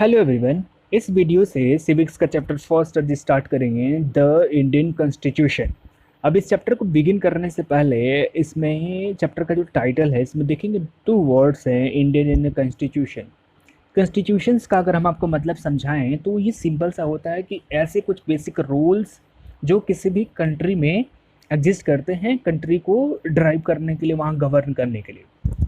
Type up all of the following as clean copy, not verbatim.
Hello everyone. इस video से civics का चैप्टर फर्स्ट आज स्टार्ट करेंगे, द इंडियन कॉन्स्टिट्यूशन। अब इस चैप्टर को बिगिन करने से पहले इसमें चैप्टर का जो टाइटल है इसमें देखेंगे टू वर्ड्स हैं, इंडियन एंड कॉन्स्टिट्यूशन। कॉन्स्टिट्यूशंस का अगर हम आपको मतलब समझाएं तो ये सिंपल सा होता है कि ऐसे कुछ बेसिक रूल्स जो किसी भी कंट्री में एग्जिस्ट करते हैं, कंट्री को ड्राइव करने के लिए, वहाँ गवर्न करने के लिए।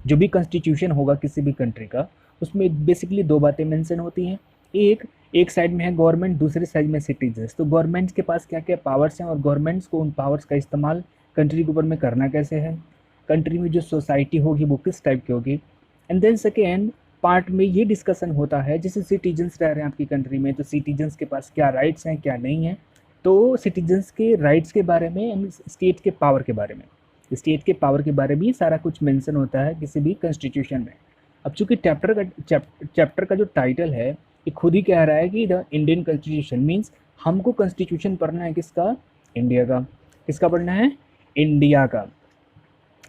जो भी कॉन्स्टिट्यूशन होगा किसी भी कंट्री का, उसमें बेसिकली दो बातें मेंशन होती हैं। एक एक साइड में है गवर्नमेंट, दूसरी साइड में सिटीजन्स। तो गवर्नमेंट के पास क्या क्या पावर्स हैं और गवर्नमेंट्स को उन पावर्स का इस्तेमाल कंट्री के ऊपर में करना कैसे है, कंट्री में जो सोसाइटी होगी वो किस टाइप की होगी। एंड देन सेकेंड पार्ट में ये डिस्कशन होता है, जैसे सिटीजन्स रह रहे हैं आपकी कंट्री में, तो सिटीजन्स के पास क्या राइट्स हैं क्या नहीं हैं। तो सिटीजन्स के राइट्स के बारे में एंड स्टेट के पावर के बारे में, स्टेट के पावर के बारे में ये सारा कुछ मेंशन होता है किसी भी कॉन्स्टिट्यूशन में। अब चूंकि चैप्टर का जो टाइटल है ये खुद ही कह रहा है कि द इंडियन कॉन्स्टिट्यूशन मीन्स हमको कॉन्स्टिट्यूशन पढ़ना है किसका, इंडिया का। किसका पढ़ना है, इंडिया का।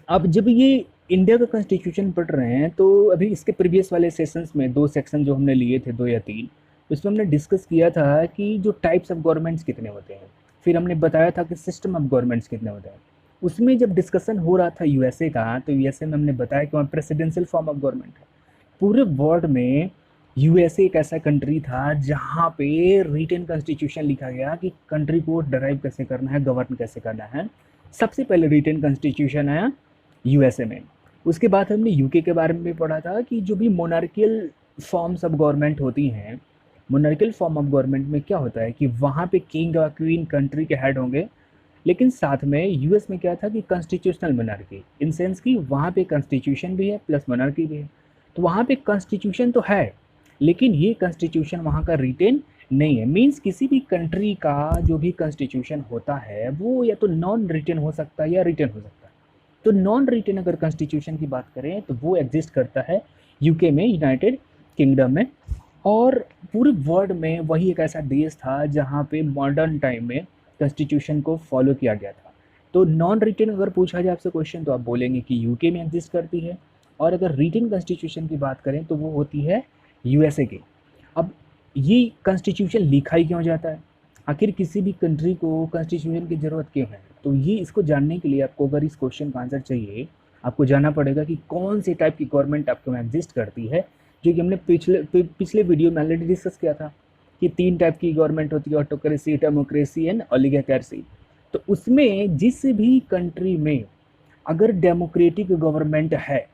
अब जब ये इंडिया का कॉन्स्टिट्यूशन पढ़ रहे हैं तो अभी इसके प्रीवियस वाले सेशंस में दो सेक्शन जो हमने लिए थे, दो या तीन, उसमें हमने डिस्कस किया था कि जो टाइप्स ऑफ गवर्नमेंट्स कितने होते हैं, फिर हमने बताया था कि सिस्टम ऑफ गवर्नमेंट्स कितने होते हैं। उसमें जब डिस्कशन हो रहा था यूएसए का, तो यूएसए में हमने बताया कि वहाँ प्रेसिडेंशियल फॉर्म ऑफ गवर्नमेंट है। पूरे वर्ल्ड में यूएसए एक ऐसा कंट्री था जहाँ पे रिटन कॉन्स्टिट्यूशन लिखा गया कि कंट्री को ड्राइव कैसे करना है, गवर्न कैसे करना है। सबसे पहले रिटन कॉन्स्टिट्यूशन आया यूएसए में। उसके बाद हमने यूके के बारे में भी पढ़ा था कि जो भी मोनार्कियल फॉर्म्स ऑफ गवर्नमेंट होती हैं, मोनार्कियल फॉर्म ऑफ गवर्नमेंट में क्या होता है कि वहाँ पे किंग और क्वीन कंट्री के हेड होंगे, लेकिन साथ में यूएस में क्या था कि कॉन्स्टिट्यूशनल मोनार्की, इन सेंस कि वहाँ पे कॉन्स्टिट्यूशन भी है प्लस मोनार्की भी है। तो वहाँ पे कॉन्स्टिट्यूशन तो है, लेकिन ये कॉन्स्टिट्यूशन वहाँ का रिटेन नहीं है। मीन्स किसी भी कंट्री का जो भी कॉन्स्टिट्यूशन होता है वो या तो नॉन रिटेन हो सकता है या रिटेन हो सकता है। तो नॉन रिटेन अगर कॉन्स्टिट्यूशन की बात करें तो वो एग्जिस्ट करता है यूके में, यूनाइटेड किंगडम में। और पूरे वर्ल्ड में वही एक ऐसा देश था जहाँ पे मॉडर्न टाइम में कॉन्स्टिट्यूशन को फॉलो किया गया था। तो नॉन रिटेन अगर पूछा जाए आपसे क्वेश्चन तो आप बोलेंगे कि यूके में एग्जिस्ट करती है, और अगर रिटेन कॉन्स्टिट्यूशन की बात करें तो वो होती है यूएसए की। अब ये कॉन्स्टिट्यूशन लिखा ही क्यों जाता है, आखिर किसी भी कंट्री को कॉन्स्टिट्यूशन की ज़रूरत क्यों है, तो ये इसको जानने के लिए आपको अगर इस क्वेश्चन का आंसर चाहिए, आपको जानना पड़ेगा कि कौन सी टाइप की गवर्नमेंट आपके में एग्जिस्ट करती है। जो कि हमने पिछले वीडियो में ऑलरेडी डिस्कस किया था कि तीन टाइप की गवर्नमेंट होती है, ऑटोक्रेसी, डेमोक्रेसी एंड ओलिगार्ची। तो उसमें जिस भी कंट्री में अगर डेमोक्रेटिक गवर्नमेंट है,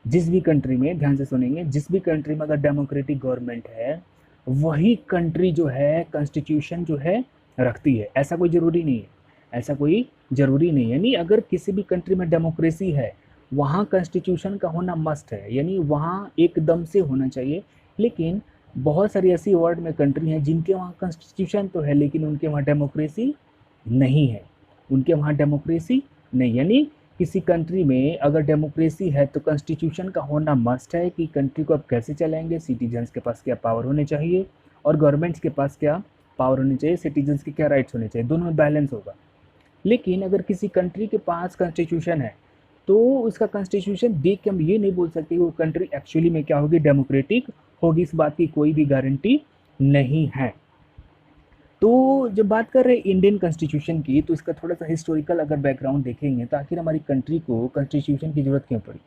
जिस भी कंट्री में, ध्यान से सुनेंगे, जिस भी कंट्री में अगर डेमोक्रेटिक गवर्नमेंट है वही कंट्री जो है कॉन्स्टिट्यूशन जो है रखती है। ऐसा कोई ज़रूरी नहीं है, ऐसा कोई ज़रूरी नहीं है। यानी अगर किसी भी कंट्री में डेमोक्रेसी है वहाँ कॉन्स्टिट्यूशन का होना मस्ट है, यानी वहाँ एकदम से होना चाहिए। लेकिन बहुत सारी ऐसी वर्ल्ड में कंट्री हैं जिनके वहाँ कॉन्स्टिट्यूशन तो है लेकिन उनके वहाँ डेमोक्रेसी नहीं है, उनके वहाँ डेमोक्रेसी नहीं। यानी किसी कंट्री में अगर डेमोक्रेसी है तो कॉन्स्टिट्यूशन का होना मस्ट है कि कंट्री को आप कैसे चलाएंगे, सिटीजन्स के पास क्या पावर होने चाहिए और गवर्नमेंट्स के पास क्या पावर होनी चाहिए, सिटीजन्स के क्या राइट्स होने चाहिए, दोनों में बैलेंस होगा। लेकिन अगर किसी कंट्री के पास कॉन्स्टिट्यूशन है तो उसका कॉन्स्टिट्यूशन देख के हम ये नहीं बोल सकते वो कंट्री एक्चुअली में क्या होगी, डेमोक्रेटिक होगी। इस बात की कोई भी गारंटी नहीं है। तो जब बात कर रहे हैं इंडियन कॉन्स्टिट्यूशन की, तो इसका थोड़ा सा हिस्टोरिकल अगर बैकग्राउंड देखेंगे तो आखिर हमारी कंट्री को कॉन्स्टिट्यूशन की ज़रूरत क्यों पड़ी।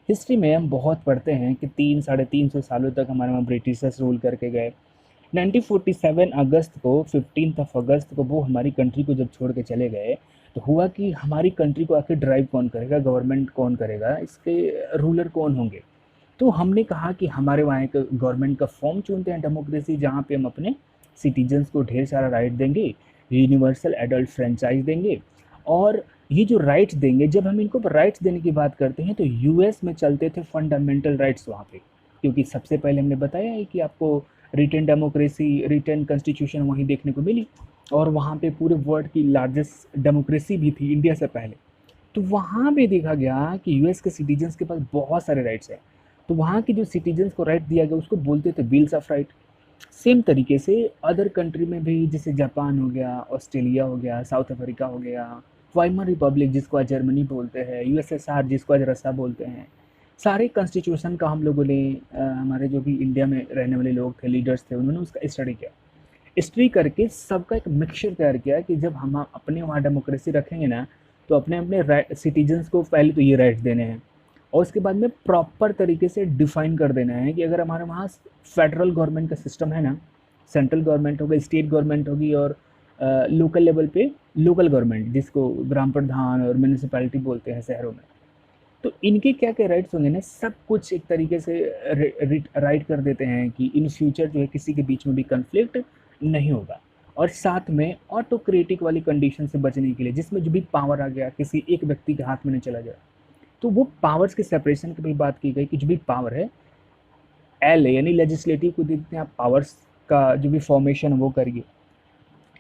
हिस्ट्री में हम बहुत पढ़ते हैं कि 300-350 सालों तक हमारे वहाँ ब्रिटिशर्स रूल करके गए। 1947 अगस्त को, 15 अगस्त को वो हमारी कंट्री को जब छोड़ के चले गए तो हुआ कि हमारी कंट्री को आखिर ड्राइव कौन करेगा, गवर्नमेंट कौन करेगा, इसके रूलर कौन होंगे। तो हमने कहा कि हमारे वहाँ एक गवर्नमेंट का फॉर्म चुनते हैं, डेमोक्रेसी, जहाँ पे हम अपने सिटीजन्स को ढेर सारा राइट देंगे, यूनिवर्सल एडल्ट फ्रेंचाइज देंगे। और ये जो राइट्स देंगे, जब हम इनको राइट्स देने की बात करते हैं तो यूएस में चलते थे फंडामेंटल राइट्स वहाँ पे, क्योंकि सबसे पहले हमने बताया है कि आपको रिटन डेमोक्रेसी, रिटन कॉन्स्टिट्यूशन वहीं देखने को मिली, और वहाँ पे पूरे वर्ल्ड की लार्जेस्ट डेमोक्रेसी भी थी इंडिया से पहले। तो वहाँ पे देखा गया कि यूएस के सिटीजन्स के पास बहुत सारे राइट्स हैं। तो वहाँ के जो सिटीजन्स को राइट दिया गया उसको बोलते थे बिल्स ऑफ राइट। सेम तरीके से अदर कंट्री में भी, जैसे जापान हो गया, ऑस्ट्रेलिया हो गया, साउथ अफ्रीका हो गया, वाइमर रिपब्लिक जिसको आज जर्मनी बोलते हैं, यूएसएसआर जिसको आज रसा बोलते हैं, सारे कॉन्स्टिट्यूशन का हम लोगों ने हमारे जो भी इंडिया में रहने वाले लोग थे, लीडर्स थे, उन्होंने उसका स्टडी किया। स्टडी करके सबका एक मिक्सचर तैयार किया कि जब हम अपने वहाँ डेमोक्रेसी रखेंगे ना, तो अपने अपने राइट सिटीजन्स को पहले तो ये राइट्स देने हैं, और उसके बाद में प्रॉपर तरीके से डिफाइन कर देना है कि अगर हमारे वहाँ फेडरल गवर्नमेंट का सिस्टम है ना, सेंट्रल गवर्नमेंट होगी, स्टेट गवर्नमेंट होगी, और लोकल लेवल पे लोकल गवर्नमेंट, जिसको ग्राम प्रधान और म्यूनिसिपैलिटी बोलते हैं शहरों में, तो इनके क्या क्या राइट्स होंगे ना, सब कुछ एक तरीके से राइट कर देते हैं कि इन फ्यूचर जो है किसी के बीच में भी कन्फ्लिक्ट नहीं होगा। और साथ में ऑटोक्रेटिक वाली कंडीशन से बचने के लिए, जिसमें जो भी पावर आ गया किसी एक व्यक्ति के हाथ में नहीं चला जाए, तो वो पावर्स के सेपरेशन की भी बात की गई कि जो भी पावर है एल यानी लेजिस्लेटिव को देखते हैं आप, पावर्स का जो भी फॉर्मेशन वो करिए।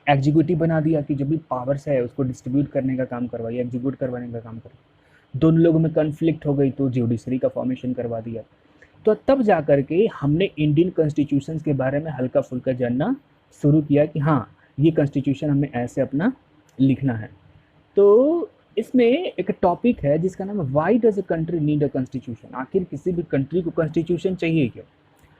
एग्जीक्यूटिव बना दिया कि जो भी पावर्स है उसको डिस्ट्रीब्यूट करने का काम करवाइए, एग्जीक्यूट करवाने का काम करिए। दोनों लोगों में कन्फ्लिक्ट हो गई तो जुडिशरी का फॉर्मेशन करवा दिया। तो तब जा कर के हमने इंडियन कॉन्स्टिट्यूशन के बारे में हल्का फुल्का जानना शुरू किया कि हाँ, ये कॉन्स्टिट्यूशन हमें ऐसे अपना लिखना है। तो इसमें एक टॉपिक है जिसका नाम है why does a country need a constitution. आखिर किसी भी कंट्री को कॉन्स्टिट्यूशन चाहिए क्यों,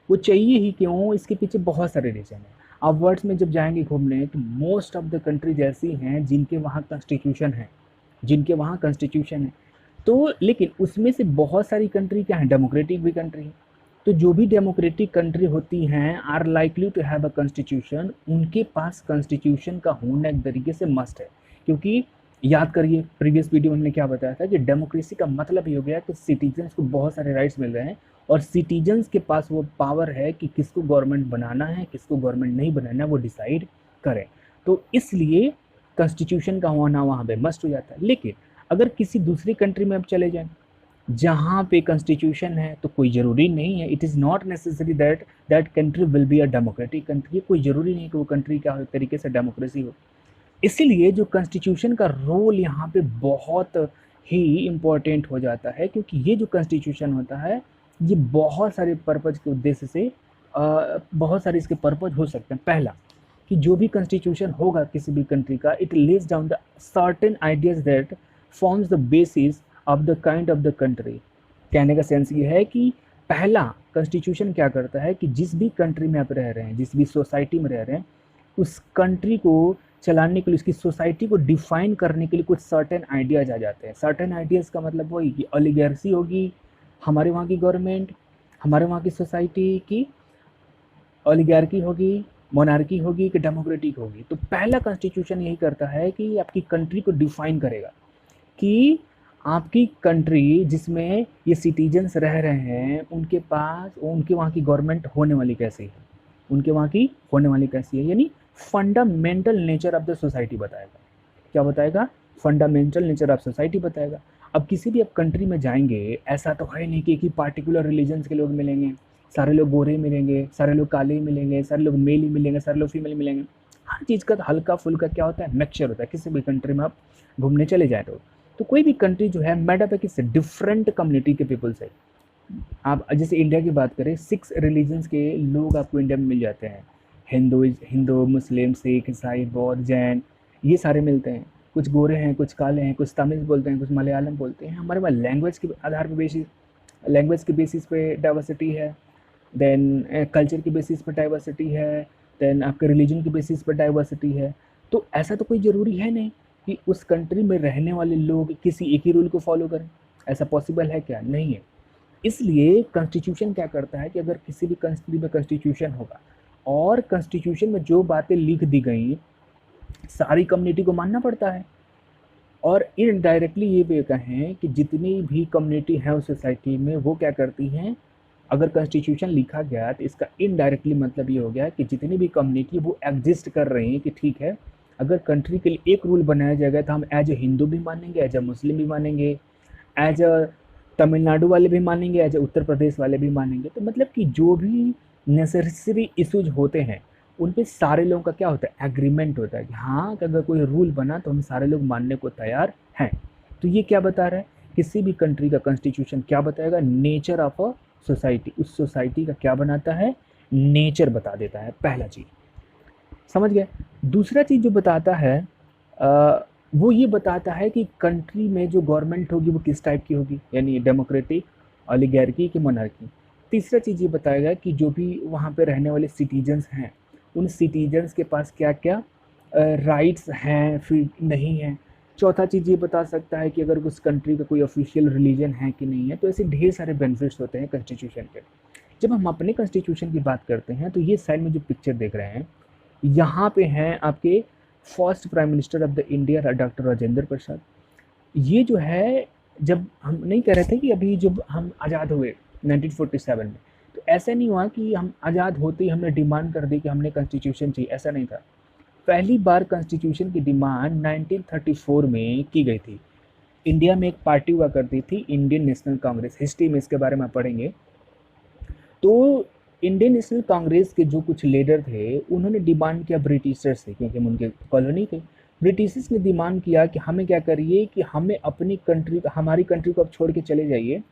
वो चाहिए ही क्यों, इसके पीछे बहुत सारे रीज़न हैं। आप वर्ड्स में जब जाएंगे घूमने तो मोस्ट ऑफ द कंट्रीज ऐसी हैं जिनके वहाँ कॉन्स्टिट्यूशन है, जिनके वहाँ कॉन्स्टिट्यूशन है। तो लेकिन उसमें से बहुत सारी कंट्री क्या है, डेमोक्रेटिक भी कंट्री है। तो जो भी डेमोक्रेटिक कंट्री होती हैं are likely to have a constitution, उनके पास कॉन्स्टिट्यूशन का होना एक तरीके से मस्ट है। क्योंकि याद करिए प्रीवियस वीडियो में हमने क्या बताया था कि डेमोक्रेसी का मतलब ये हो गया कि सिटीजन्स को बहुत सारे राइट्स मिल रहे हैं, और सिटीजन्स के पास वो पावर है कि किसको गवर्नमेंट बनाना है, किसको गवर्नमेंट नहीं बनाना है, वो डिसाइड करें। तो इसलिए कॉन्स्टिट्यूशन का होना वहाँ पे मस्ट हो जाता है। लेकिन अगर किसी दूसरी कंट्री में आप चले जाएं जहाँ पे कॉन्स्टिट्यूशन है, तो कोई ज़रूरी नहीं है, it is not necessary that that country will be a democratic country. कोई ज़रूरी नहीं कि वो कंट्री क्या हो, तरीके से डेमोक्रेसी हो। इसीलिए जो कॉन्स्टिट्यूशन का रोल यहाँ पे बहुत ही इम्पोर्टेंट हो जाता है, क्योंकि ये जो कॉन्स्टिट्यूशन होता है ये बहुत सारे पर्पज़ के उद्देश्य से बहुत सारे इसके पर्पज़ हो सकते हैं। पहला कि जो भी कॉन्स्टिट्यूशन होगा किसी भी कंट्री का, it lays down the certain ideas that forms the basis of the kind of the country. कहने का सेंस ये है कि पहला कॉन्स्टिट्यूशन क्या करता है कि जिस भी कंट्री में आप रह रहे हैं, जिस भी सोसाइटी में रह रहे हैं, उस कंट्री को चलाने के लिए, उसकी सोसाइटी को डिफाइन करने के लिए कुछ सर्टेन आइडियाज़ आ जाते हैं। सर्टेन आइडियाज़ का मतलब वही कि ओलिगार्सी होगी, हमारे वहाँ की गवर्नमेंट, हमारे वहाँ की सोसाइटी की ओलिगार्की होगी, मोनार्की होगी कि डेमोक्रेटिक होगी। तो पहला कॉन्स्टिट्यूशन यही करता है कि आपकी कंट्री को डिफाइन करेगा कि आपकी कंट्री जिसमें ये सिटीजन्स रह रहे हैं उनके पास, उनके वहाँ की गवर्नमेंट होने वाली कैसी है, उनके वहाँ की होने वाली कैसी है, यानी fundamental nature of the society बताएगा। क्या बताएगा? फंडामेंटल नेचर ऑफ सोसाइटी बताएगा। अब किसी भी आप कंट्री में जाएंगे, ऐसा तो है नहीं कि एक ही पार्टिकुलर रिलीजन्स के लोग मिलेंगे, सारे लोग गोरे मिलेंगे, सारे लोग काले मिलेंगे, सारे लोग मेल ही मिलेंगे, सारे लोग फीमेल मिलेंगे। हर चीज़ का हल्का फुल्का क्या होता है, मिक्सचर होता है। किसी भी कंट्री में आप घूमने चले जाए तो कोई भी कंट्री जो है मेडअप है किससे, डिफरेंट कम्युनिटी के पीपल से। आप जैसे इंडिया की बात करें, 6 रिलीजन्स के लोग आपको इंडिया में मिल जाते हैं। हिंदू, मुस्लिम, सिख, ईसाई, बौद्ध, जैन, ये सारे मिलते हैं। कुछ गोरे हैं, कुछ काले हैं, कुछ तमिल बोलते हैं, कुछ मलयालम बोलते हैं। हमारे पास लैंग्वेज के आधार पर लैंग्वेज के बेसिस पे डाइवर्सिटी है, देन कल्चर के बेसिस पर डाइवर्सिटी है, देन आपके रिलीजन के बेसिस पर डाइवर्सिटी है। तो ऐसा तो कोई ज़रूरी है नहीं कि उस कंट्री में रहने वाले लोग किसी एक ही रूल को फॉलो करें। ऐसा पॉसिबल है क्या? नहीं है। इसलिए कॉन्स्टिट्यूशन क्या करता है कि अगर किसी भी कंट्री में कॉन्स्टिट्यूशन होगा और कॉन्स्टिट्यूशन में जो बातें लिख दी गई सारी कम्युनिटी को मानना पड़ता है। और इनडायरेक्टली ये भी कहें कि जितनी भी कम्युनिटी है उस सोसाइटी में, वो क्या करती हैं, अगर कॉन्स्टिट्यूशन लिखा गया तो इसका इनडायरेक्टली मतलब ये हो गया कि जितनी भी कम्युनिटी वो एग्जिस्ट कर रही हैं कि ठीक है, अगर कंट्री के लिए एक रूल बनाया जाएगा तो हम एज ए हिंदू भी मानेंगे, एज ए मुस्लिम भी मानेंगे, एज अ तमिलनाडु वाले भी मानेंगे, एज ए उत्तर प्रदेश वाले भी मानेंगे। तो मतलब कि जो भी नेसेसरी इशूज होते हैं उन पे सारे लोगों का क्या होता है, एग्रीमेंट होता है कि हाँ, कि अगर कोई रूल बना तो हम सारे लोग मानने को तैयार हैं। तो ये क्या बता रहा है, किसी भी कंट्री का कॉन्स्टिट्यूशन क्या बताएगा, नेचर ऑफ अ सोसाइटी। उस सोसाइटी का क्या बनाता है, नेचर बता देता है। पहला चीज़ समझ गए। दूसरा चीज़ जो बताता है वो ये बताता है कि कंट्री में जो गवर्नमेंट होगी वो किस टाइप की होगी, यानी डेमोक्रेटिक ओलिगार्की की मोनार्की। तीसरा चीज़ ये बताया गया कि जो भी वहाँ पे रहने वाले सिटीजन्स हैं, उन सिटीजन्स के पास क्या क्या राइट्स हैं फिर नहीं हैं। चौथा चीज़ ये बता सकता है कि अगर उस कंट्री का कोई ऑफिशियल रिलीजन है कि नहीं है। तो ऐसे ढेर सारे बेनिफिट्स होते हैं कॉन्स्टिट्यूशन के। जब हम अपने कॉन्स्टिट्यूशन की बात करते हैं तो ये साइड में जो पिक्चर देख रहे हैं, यहाँ पे हैं आपके first prime minister of the India doctor Rajendra Prasad. ये जो है, जब हम नहीं कह रहे थे कि अभी जब हम आज़ाद हुए 1947 में, तो ऐसा नहीं हुआ कि हम आज़ाद होते ही हमने डिमांड कर दी कि हमने कॉन्स्टिट्यूशन चाहिए, ऐसा नहीं था। पहली बार कॉन्स्टिट्यूशन की डिमांड 1934 में की गई थी। इंडिया में एक पार्टी हुआ करती थी, इंडियन नेशनल कांग्रेस। हिस्ट्री में इसके बारे में पढ़ेंगे। तो इंडियन नेशनल कांग्रेस के जो कुछ लीडर थे, उन्होंने डिमांड किया ब्रिटिशर्स से, क्योंकि हम उनके कॉलोनी थे। ब्रिटिशर्स ने डिमांड किया कि हमें क्या करिए कि हमें अपनी कंट्री, हमारी कंट्री को अब छोड़ के चले जाइए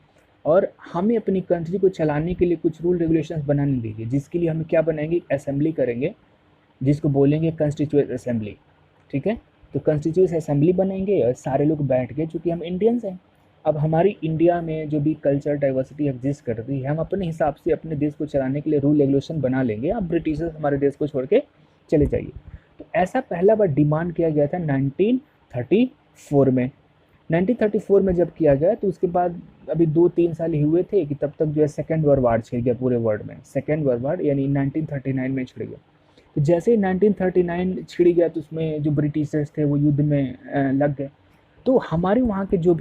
और हमें अपनी कंट्री को चलाने के लिए कुछ रूल रेगुलेशंस बनाने दीजिए, जिसके लिए हम क्या बनाएंगे, असेंबली करेंगे, जिसको बोलेंगे कॉन्स्टिट्यूएंट असेंबली। ठीक है, तो कॉन्स्टिट्यूएंट असेंबली बनाएंगे और सारे लोग बैठ के, चूँकि हम इंडियंस हैं, अब हमारी इंडिया में जो भी कल्चर डाइवर्सिटी एग्जिस्ट करती है, हम अपने हिसाब से अपने देश को चलाने के लिए रूल रेगुलेशन बना लेंगे, अब ब्रिटिशर्स हमारे देश को छोड़ के चले जाइए। तो ऐसा पहला बार डिमांड किया गया था 1934 में। 1934 में जब किया गया तो उसके बाद अभी 2-3 साल ही हुए थे कि तब तक जो है सेकेंड वर्ल्ड वार छिड़ गया पूरे वर्ल्ड में। सेकेंड वर्ल्ड वार यानी 1939 में छिड़ गया। तो जैसे ही 1939 छिड़ गया तो उसमें जो ब्रिटिशर्स थे वो युद्ध में लग गए। तो हमारे वहाँ के जो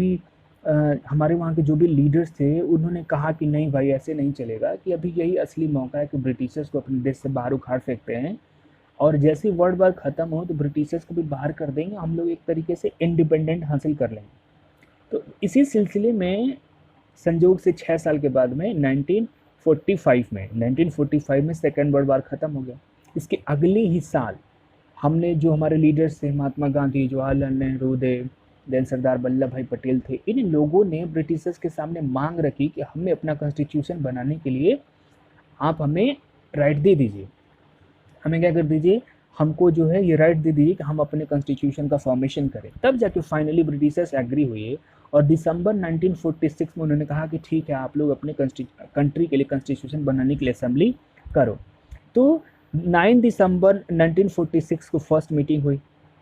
भी लीडर्स थे, उन्होंने कहा कि नहीं भाई, ऐसे नहीं चलेगा, कि अभी यही असली मौका है कि ब्रिटिशर्स को अपने देश से बाहर उखाड़ फेंकते हैं और जैसे ही वर्ल्ड वार ख़त्म हो तो ब्रिटिशर्स को भी बाहर कर देंगे, हम लोग एक तरीके से इंडिपेंडेंट हासिल कर लेंगे। तो इसी सिलसिले में संयोग से 6 साल के बाद में 1945 में सेकेंड वर्ल्ड वार ख़त्म हो गया। इसके अगले ही साल हमने जो हमारे लीडर्स थे, महात्मा गांधी, जवाहरलाल नेहरू थे, देन सरदार वल्लभ भाई पटेल थे, इन लोगों ने ब्रिटिशर्स के सामने मांग रखी कि हमें अपना कॉन्स्टिट्यूशन बनाने के लिए आप हमें राइट दे दीजिए, हमें क्या कर दीजिए, हमको जो है ये राइट दे दीजिए कि हम अपने कॉन्स्टिट्यूशन का फॉर्मेशन करें। तब जाके फाइनली ब्रिटिशर्स एग्री हुए और दिसंबर 1946 में उन्होंने कहा कि ठीक है, आप लोग अपने कंट्री के लिए कॉन्स्टिट्यूशन बनाने के लिए असेंबली करो। तो 9 दिसंबर 1946 को फर्स्ट मीटिंग हुई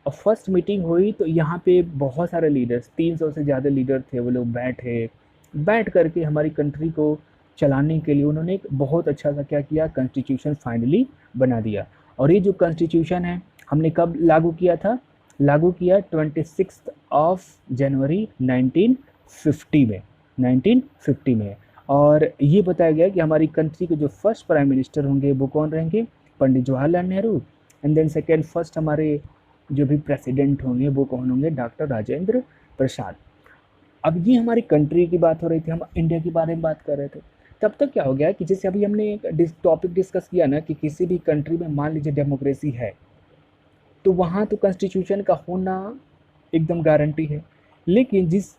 और फर्स्ट मीटिंग हुई तो यहाँ पे बहुत सारे लीडर्स, 300 से ज़्यादा लीडर थे, वो लोग बैठ करके हमारी कंट्री को चलाने के लिए उन्होंने एक बहुत अच्छा सा क्या किया, कॉन्स्टिट्यूशन फाइनली बना दिया। और ये जो कॉन्स्टिट्यूशन है हमने कब लागू किया था, लागू किया 26 जनवरी 1950 में। और ये बताया गया कि हमारी कंट्री के जो फर्स्ट प्राइम मिनिस्टर होंगे वो कौन रहेंगे, Pandit Jawaharlal Nehru. And then second first हमारे जो भी प्रेसिडेंट होंगे वो कौन होंगे, डॉक्टर राजेंद्र प्रसाद। अब ये हमारी कंट्री की बात हो रही थी, हम इंडिया के बारे में बात कर रहे थे। तब तक क्या हो गया कि जैसे अभी हमने एक टॉपिक डिस्कस किया ना कि किसी भी कंट्री में मान लीजिए डेमोक्रेसी है तो वहाँ तो कॉन्स्टिट्यूशन का होना एकदम गारंटी है, लेकिन जिस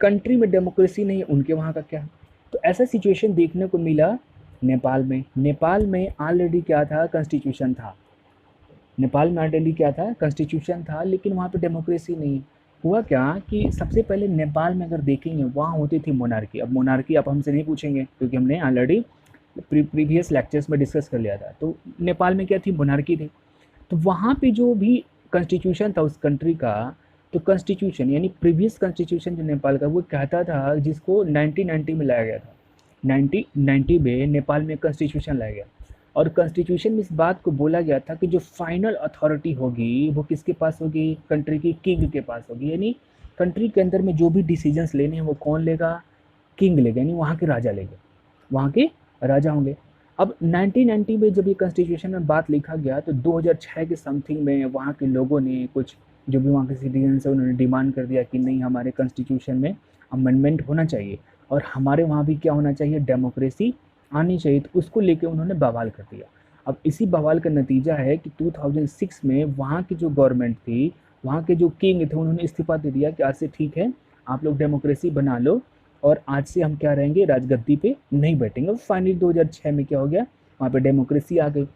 कंट्री में डेमोक्रेसी नहीं है उनके वहाँ का क्या। तो ऐसा सिचुएशन देखने को मिला नेपाल में। नेपाल में ऑलरेडी क्या था, कॉन्स्टिट्यूशन था। नेपाल में ऑलरेडी क्या था, कॉन्स्टिट्यूशन था, लेकिन वहाँ पे डेमोक्रेसी नहीं। हुआ क्या कि सबसे पहले नेपाल में अगर देखेंगे वहाँ होती थी मोनार्की। अब मोनार्की आप हमसे नहीं पूछेंगे क्योंकि हमने ऑलरेडी प्रीवियस लेक्चर्स में डिस्कस कर लिया था। तो नेपाल में क्या थी, मोनार्की थी। तो वहाँ पे जो भी कॉन्स्टिट्यूशन था उस कंट्री का, तो कॉन्स्टिट्यूशन यानी प्रीवियस कॉन्स्टिट्यूशन जो नेपाल का वो कहता था, जिसको 1990 में लाया गया था। 1990 में नेपाल में कॉन्स्टिट्यूशन लाया गया और कॉन्स्टिट्यूशन में इस बात को बोला गया था कि जो फाइनल अथॉरिटी होगी वो किसके पास होगी, कंट्री की किंग के पास होगी। यानी कंट्री के अंदर में जो भी डिसीजंस लेने हैं वो कौन लेगा, किंग लेगा, यानी वहाँ के राजा लेंगे, वहाँ के राजा होंगे। अब 1990 में जब ये कॉन्स्टिट्यूशन में बात लिखा गया तो 2006 के समथिंग में वहाँ के लोगों ने, कुछ जो भी वहाँ के सिटीजन्स हैं, उन्होंने डिमांड कर दिया कि नहीं, हमारे कॉन्स्टिट्यूशन में अमेंडमेंट होना चाहिए और हमारे वहाँ भी क्या होना चाहिए, डेमोक्रेसी आनी चाहिए। तो उसको लेके उन्होंने बवाल कर दिया। अब इसी बवाल का नतीजा है कि 2006 में वहाँ की जो गवर्नमेंट थी, वहाँ के जो किंग थे, उन्होंने इस्तीफा दे दिया कि आज से ठीक है, आप लोग डेमोक्रेसी बना लो और आज से हम क्या रहेंगे, राजगद्दी पे नहीं बैठेंगे। फाइनली 2006 में क्या हो गया, वहाँ पे डेमोक्रेसी आ गई।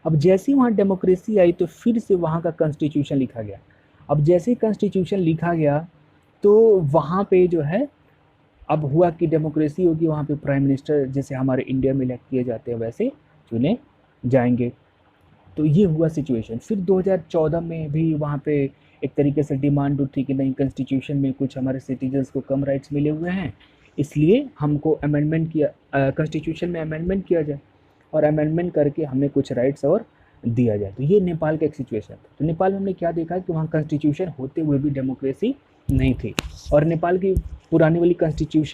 अब जैसे ही वहाँ डेमोक्रेसी आई तो फिर से वहाँ का कॉन्स्टिट्यूशन लिखा गया। अब जैसे ही कॉन्स्टिट्यूशन लिखा गया तो वहाँ पे जो है अब हुआ कि डेमोक्रेसी होगी, वहाँ पे प्राइम मिनिस्टर जैसे हमारे इंडिया में इलेक्ट किए जाते हैं वैसे चुने जाएंगे। तो ये हुआ सिचुएशन। फिर 2014 में भी वहाँ पे एक तरीके से डिमांड उठी कि नहीं, कॉन्स्टिट्यूशन में कुछ हमारे सिटीजन्स को कम राइट्स मिले हुए हैं, इसलिए हमको अमेंडमेंट किया, कॉन्स्टिट्यूशन में अमेंडमेंट किया जाए और अमेंडमेंट करके हमें कुछ राइट्स और दिया जाए। तो ये नेपाल का एक सिचुएशन था। तो नेपाल में हमने क्या देखा कि वहाँ कॉन्स्टिट्यूशन होते हुए भी डेमोक्रेसी नहीं थी, और नेपाल की पुरानी वाली कॉन्स्टिट्यूशन